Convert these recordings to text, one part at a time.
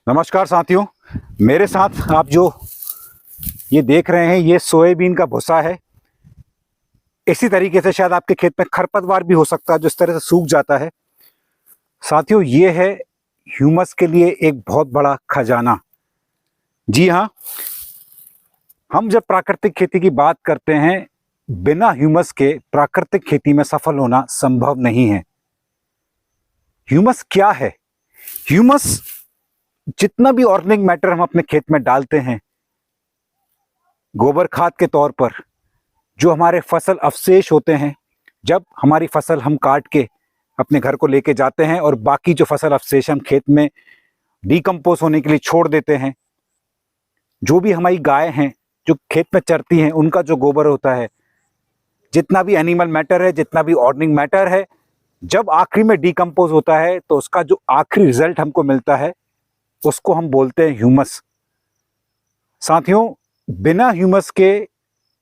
नमस्कार साथियों, मेरे साथ आप जो ये देख रहे हैं ये सोयाबीन का भूसा है। इसी तरीके से शायद आपके खेत में खरपतवार भी हो सकता है जो इस तरह से सूख जाता है। साथियों, ये है ह्यूमस के लिए एक बहुत बड़ा खजाना। जी हाँ, हम जब प्राकृतिक खेती की बात करते हैं, बिना ह्यूमस के प्राकृतिक खेती में सफल होना संभव नहीं है। ह्यूमस क्या है? ह्यूमस जितना भी ऑर्गेनिक मैटर हम अपने खेत में डालते हैं, गोबर खाद के तौर पर, जो हमारे फसल अवशेष होते हैं, जब हमारी फसल हम काट के अपने घर को लेके जाते हैं और बाकी जो फसल अवशेष हम खेत में डिकम्पोज होने के लिए छोड़ देते हैं, जो भी हमारी गाय हैं जो खेत में चरती हैं, उनका जो गोबर होता है, जितना भी एनिमल मैटर है, जितना भी ऑर्गेनिक मैटर है, जब आखिरी में डिकम्पोज होता है तो उसका जो आखिरी रिजल्ट हमको मिलता है उसको हम बोलते हैं ह्यूमस। साथियों, बिना ह्यूमस के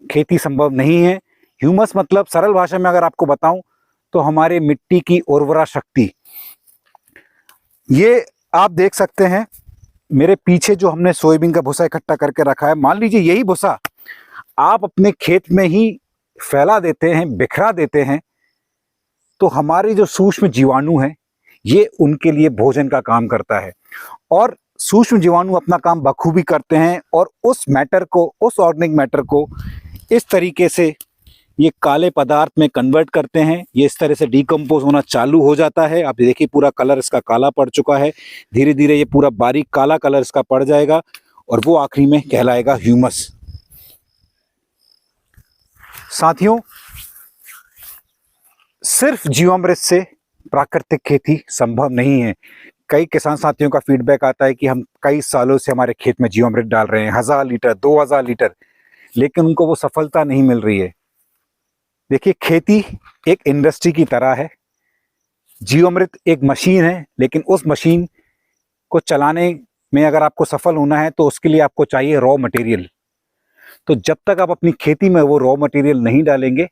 खेती संभव नहीं है। ह्यूमस मतलब सरल भाषा में अगर आपको बताऊं तो हमारे मिट्टी की उर्वरा शक्ति। ये आप देख सकते हैं मेरे पीछे जो हमने सोयाबीन का भूसा इकट्ठा करके रखा है। मान लीजिए यही भूसा आप अपने खेत में ही फैला देते हैं, बिखरा देते हैं, तो हमारे जो सूक्ष्म जीवाणु हैं ये उनके लिए भोजन का काम करता है। और सूक्ष्म जीवाणु अपना काम बखूबी करते हैं और उस मैटर को, उस ऑर्गेनिक मैटर को इस तरीके से ये काले पदार्थ में कन्वर्ट करते हैं। ये इस तरह से डिकम्पोज होना चालू हो जाता है। आप देखिए पूरा कलर इसका काला पड़ चुका है। धीरे धीरे ये पूरा बारीक काला कलर इसका पड़ जाएगा और वो आखिरी में कहलाएगा ह्यूमस। साथियों, सिर्फ जीवामृत से प्राकृतिक खेती संभव नहीं है। कई किसान साथियों का फीडबैक आता है कि हम कई सालों से हमारे खेत में जीवामृत डाल रहे हैं, 1000 लीटर 2000 लीटर, लेकिन उनको वो सफलता नहीं मिल रही है। देखिए, खेती एक इंडस्ट्री की तरह है। जीवामृत एक मशीन है, लेकिन उस मशीन को चलाने में अगर आपको सफल होना है तो उसके लिए आपको चाहिए रॉ मटेरियल। तो जब तक आप अपनी खेती में वो रॉ मटेरियल नहीं डालेंगे,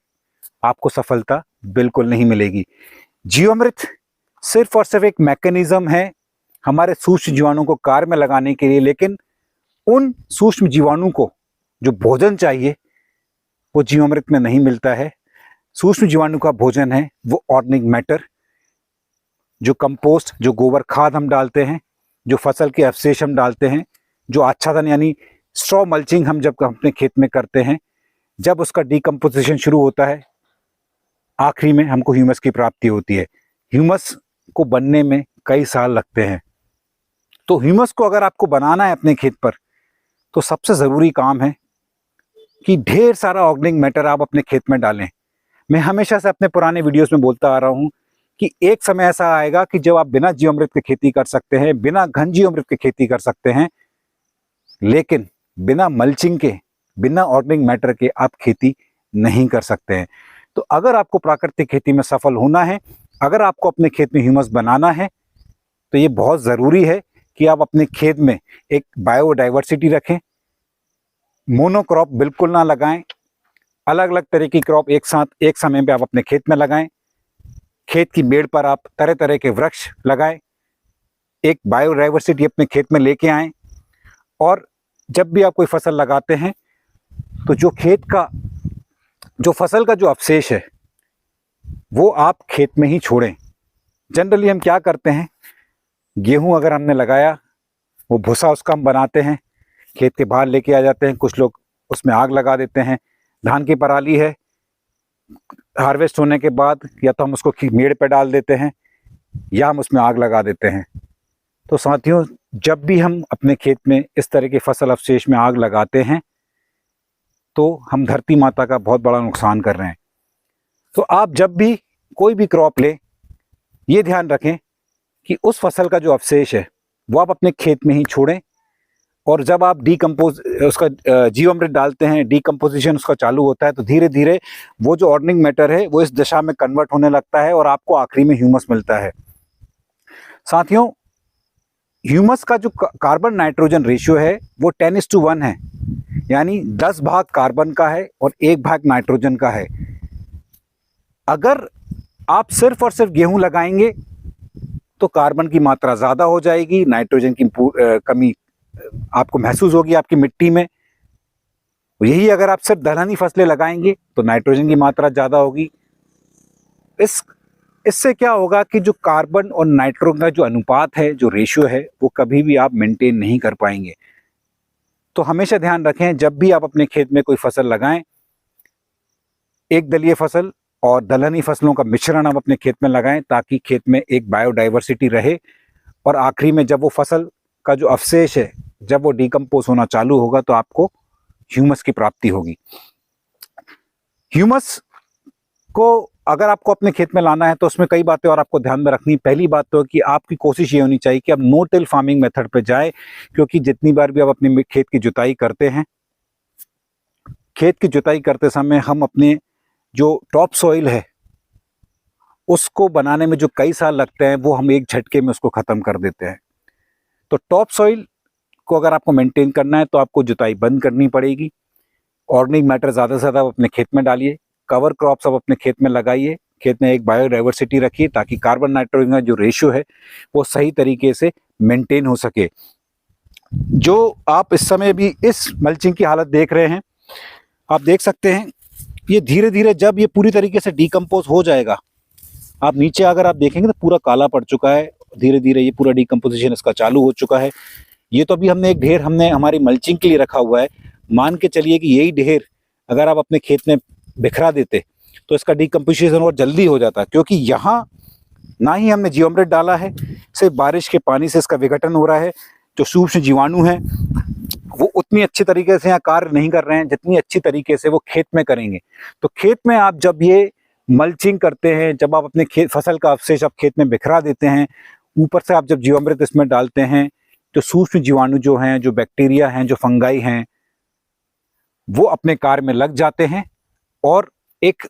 आपको सफलता बिल्कुल नहीं मिलेगी। जीवामृत सिर्फ और सिर्फ एक मैकेनिज्म है हमारे सूक्ष्म जीवाणु को कार्य में लगाने के लिए, लेकिन उन सूक्ष्म जीवाणु को जो भोजन चाहिए वो जीवामृत में नहीं मिलता है। सूक्ष्म जीवाणु का भोजन है वो ऑर्गेनिक मैटर, जो कंपोस्ट, जो गोबर खाद हम डालते हैं, जो फसल के अवशेष हम डालते हैं, जो आच्छादन यानी स्ट्रॉ मल्चिंग हम जब अपने खेत में करते हैं, जब उसका डिकम्पोजिशन शुरू होता है, आखिरी में हमको ह्यूमस की प्राप्ति होती है। ह्यूमस को बनने में कई साल लगते हैं। तो ह्यूमस को अगर आपको बनाना है अपने खेत पर, तो सबसे ज़रूरी काम है कि ढेर सारा ऑर्गेनिक मैटर आप अपने खेत में डालें। मैं हमेशा से अपने पुराने वीडियोस में बोलता आ रहा हूँ कि एक समय ऐसा आएगा कि जब आप बिना जीवामृत की खेती कर सकते हैं, बिना घन जीवामृत की खेती कर सकते हैं, लेकिन बिना मल्चिंग के, बिना ऑर्गेनिक मैटर के आप खेती नहीं कर सकते हैं। तो अगर आपको प्राकृतिक खेती में सफल होना है, अगर आपको अपने खेत में ह्यूमस बनाना है, तो ये बहुत ज़रूरी है कि आप अपने खेत में एक बायोडाइवर्सिटी रखें। मोनोक्रॉप बिल्कुल ना लगाएं, अलग अलग तरह की क्रॉप एक साथ एक समय पे आप अपने खेत में लगाएं। खेत की मेड़ पर आप तरह तरह के वृक्ष लगाएं, एक बायोडाइवर्सिटी अपने खेत में लेके आएं। और जब भी आप कोई फसल लगाते हैं तो जो खेत का, जो फसल का जो अवशेष है वो आप खेत में ही छोड़ें। जनरली हम क्या करते हैं, गेहूं अगर हमने लगाया, वो भूसा उसका हम बनाते हैं, खेत के बाहर लेके आ जाते हैं, कुछ लोग उसमें आग लगा देते हैं। धान की पराली है, हार्वेस्ट होने के बाद या तो हम उसको मेड़ पे डाल देते हैं या हम उसमें आग लगा देते हैं। तो साथियों, जब भी हम अपने खेत में इस तरह के फसल अवशेष में आग लगाते हैं तो हम धरती माता का बहुत बड़ा नुकसान कर रहे हैं। तो आप जब भी कोई भी क्रॉप लें, ये ध्यान रखें कि उस फसल का जो अवशेष है वो आप अपने खेत में ही छोड़ें। और जब आप डिकम्पोज उसका जीवामृत डालते हैं, डिकम्पोजिशन उसका चालू होता है, तो धीरे धीरे वो जो ऑर्गेनिक मैटर है वो इस दिशा में कन्वर्ट होने लगता है और आपको आखिरी में ह्यूमस मिलता है। साथियों, ह्यूमस का जो कार्बन नाइट्रोजन रेशियो है वो 10:1 है, यानी 10 भाग कार्बन का है और 1 भाग नाइट्रोजन का है। अगर आप सिर्फ और सिर्फ गेहूं लगाएंगे तो कार्बन की मात्रा ज़्यादा हो जाएगी, नाइट्रोजन की कमी आपको महसूस होगी आपकी मिट्टी में। यही अगर आप सिर्फ दलहनी फसलें लगाएंगे तो नाइट्रोजन की मात्रा ज़्यादा होगी। इससे क्या होगा कि जो कार्बन और नाइट्रोजन का जो अनुपात है, जो रेशियो है, वो कभी भी आप मेंटेन नहीं कर पाएंगे। तो हमेशा ध्यान रखें, जब भी आप अपने खेत में कोई फसल लगाएं, एक दलीय फसल और दलहनी फसलों का मिश्रण आप अपने खेत में लगाएं, ताकि खेत में एक बायोडाइवर्सिटी रहे। और आखिरी में जब वो फसल का जो अवशेष है, जब वो डिकम्पोज होना चालू होगा, तो आपको ह्यूमस की प्राप्ति होगी। ह्यूमस को अगर आपको अपने खेत में लाना है तो उसमें कई बातें और आपको ध्यान में रखनी। पहली बात तो है कि आपकी कोशिश ये होनी चाहिए कि आप नो टिल फार्मिंग मेथड पे जाएं, क्योंकि जितनी बार भी आप अपने खेत की जुताई करते हैं, खेत की जुताई करते समय हम अपने जो टॉप सॉइल है उसको बनाने में जो कई साल लगते हैं, वो हम एक झटके में उसको ख़त्म कर देते हैं। तो टॉप सॉइल को अगर आपको मेंटेन करना है तो आपको जुताई बंद करनी पड़ेगी। ऑर्गेनिक मैटर ज़्यादा से ज़्यादा आप अपने खेत में डालिए, कवर क्रॉप्स आप अपने खेत में लगाइए, खेत में एक बायोडाइवर्सिटी रखिए, ताकि कार्बन नाइट्रोजन का जो रेशियो है वो सही तरीके से मेंटेन हो सके। जो आप इस समय भी इस मल्चिंग की हालत देख रहे हैं, आप देख सकते हैं ये धीरे धीरे जब ये पूरी तरीके से डिकम्पोज हो जाएगा, आप नीचे अगर आप देखेंगे तो पूरा काला पड़ चुका है। धीरे धीरे ये पूरा डिकम्पोजिशन इसका चालू हो चुका है। ये तो अभी हमने एक ढेर हमने हमारी मल्चिंग के लिए रखा हुआ है। मान के चलिए कि यही ढेर अगर आप अपने खेत में बिखरा देते तो इसका डिकम्पोजिशन और जल्दी हो जाता, क्योंकि यहाँ ना ही हमने जीवामृत डाला है, सिर्फ बारिश के पानी से इसका विघटन हो रहा है। जो सूक्ष्म जीवाणु हैं वो उतनी अच्छी तरीके से यहाँ कार्य नहीं कर रहे हैं जितनी अच्छी तरीके से वो खेत में करेंगे। तो खेत में आप जब ये मल्चिंग करते हैं, जब आप अपने खेत फसल का अवशेष आप खेत में बिखरा देते हैं, ऊपर से आप जब जीवामृत इसमें डालते हैं, तो सूक्ष्म जीवाणु जो हैं, जो बैक्टीरिया हैं, जो फंगाई हैं, वो अपने कार्य में लग जाते हैं और एक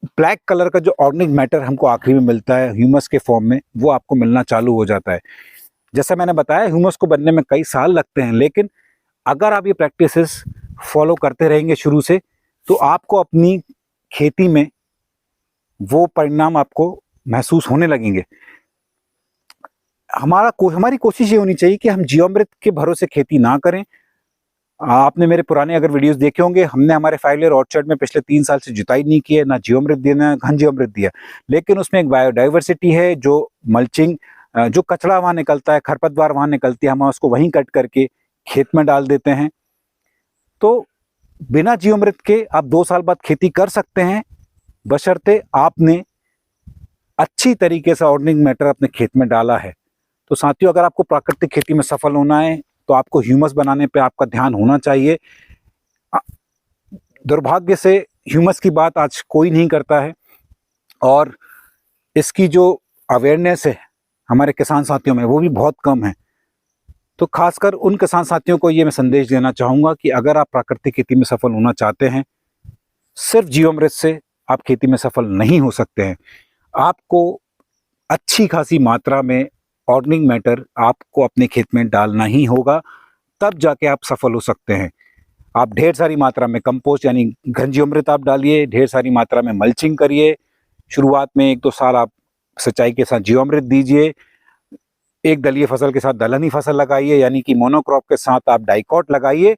ब्लैक कलर का जो ऑर्गेनिक मैटर हमको आखिरी में मिलता है ह्यूमस के फॉर्म में, वो आपको मिलना चालू हो जाता है। जैसा मैंने बताया, ह्यूमस को बनने में कई साल लगते हैं, लेकिन अगर आप ये प्रैक्टिसेस फॉलो करते रहेंगे शुरू से, तो आपको अपनी खेती में वो परिणाम आपको महसूस होने लगेंगे। हमारी कोशिश ये होनी चाहिए कि हम जीवामृत के भरोसे खेती ना करें। आपने मेरे पुराने अगर वीडियोस देखे होंगे, हमने हमारे 5 लेयर ऑर्चर्ड में पिछले 3 साल से जुताई नहीं की है, ना जीवामृत दिया ना घन जीवामृत दिया, लेकिन उसमें एक बायोडाइवर्सिटी है। जो मल्चिंग, जो कचरा वहाँ निकलता है, खरपतवार वहाँ निकलती है, हम उसको वहीं कट करके खेत में डाल देते हैं। तो बिना जीवामृत के आप 2 साल बाद खेती कर सकते हैं, बशर्ते आपने अच्छी तरीके से ऑर्गेनिक मैटर अपने खेत में डाला है। तो साथियों, अगर आपको प्राकृतिक खेती में सफल होना है तो आपको ह्यूमस बनाने पे आपका ध्यान होना चाहिए। दुर्भाग्य से ह्यूमस की बात आज कोई नहीं करता है और इसकी जो अवेयरनेस है हमारे किसान साथियों में वो भी बहुत कम है। तो खासकर उन किसान साथियों को ये मैं संदेश देना चाहूँगा कि अगर आप प्राकृतिक खेती में सफल होना चाहते हैं, सिर्फ जीवामृत से आप खेती में सफल नहीं हो सकते हैं। आपको अच्छी खासी मात्रा में ऑर्गेनिक मैटर आपको अपने खेत में डालना ही होगा, तब जाके आप सफल हो सकते हैं। आप ढेर सारी मात्रा में कंपोस्ट यानी घन जीवामृत आप डालिए, ढेर सारी मात्रा में मल्चिंग करिए। शुरुआत में 1-2 साल आप सिंचाई के साथ जीवामृत दीजिए, एक दलीय फसल के साथ दलहनी फसल लगाइए, यानी कि मोनोक्रॉप के साथ आप डाइकॉट लगाइए।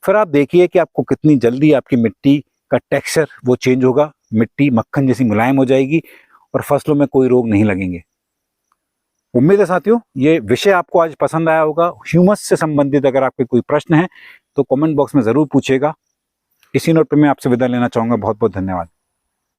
फिर आप देखिए कि आपको कितनी जल्दी आपकी मिट्टी का टेक्सचर वो चेंज होगा, मिट्टी मक्खन जैसी मुलायम हो जाएगी और फसलों में कोई रोग नहीं लगेंगे। उम्मीद है साथियों ये विषय आपको आज पसंद आया होगा। ह्यूमस से संबंधित अगर आपके कोई प्रश्न है तो कमेंट बॉक्स में ज़रूर पूछिएगा। इसी नोट पर मैं आपसे विदा लेना चाहूँगा। बहुत बहुत धन्यवाद।